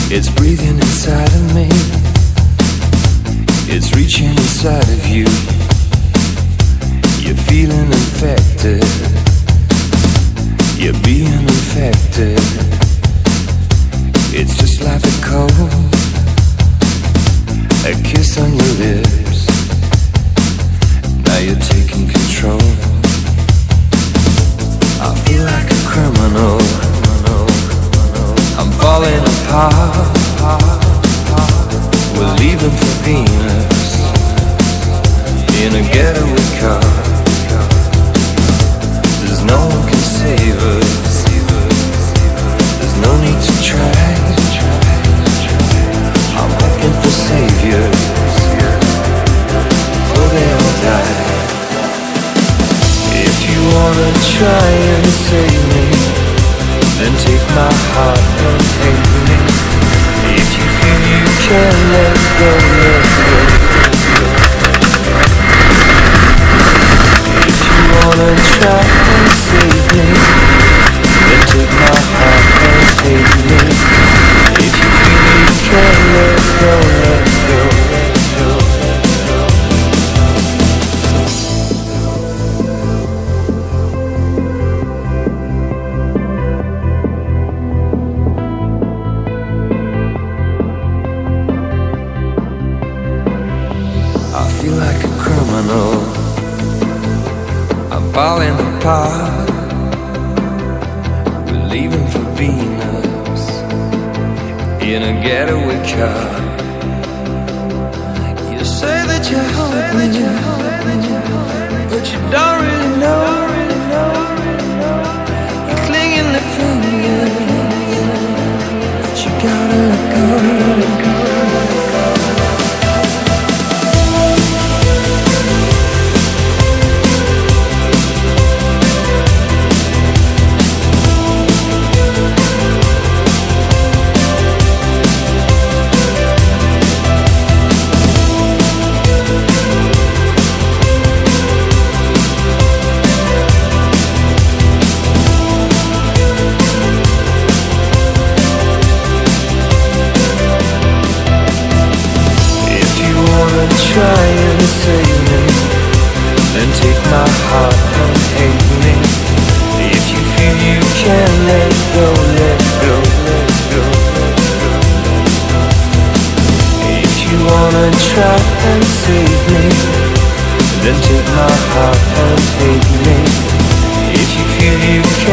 It's breathing inside of me. It's reaching inside of you. You're feeling infected. You're being infected. It's just like a cold, a kiss on your lips. Now you're taking control. I feel like a criminal. I'm falling apart. We're leaving for Venus in a getaway car. There's no one can save us. There's no need to try. I'm looking for saviors before they all die. If you wanna try and save me, then take my heart and hate me. If you feel you can let go, let go. If you wanna try and save me, then take my heart and hate me. If you feel you can let go, let go, let go, let go. Like a criminal, I'm falling apart. We're leaving for Venus in a getaway car. You say that you hope me, but you don't really know. You're clinging to fingers, but you gotta let go. Try and save me, then take my heart and hate me. If you feel you can let go, let go, let go, let go, let go. If you wanna try and save me, then take my heart and hate me. If you feel you can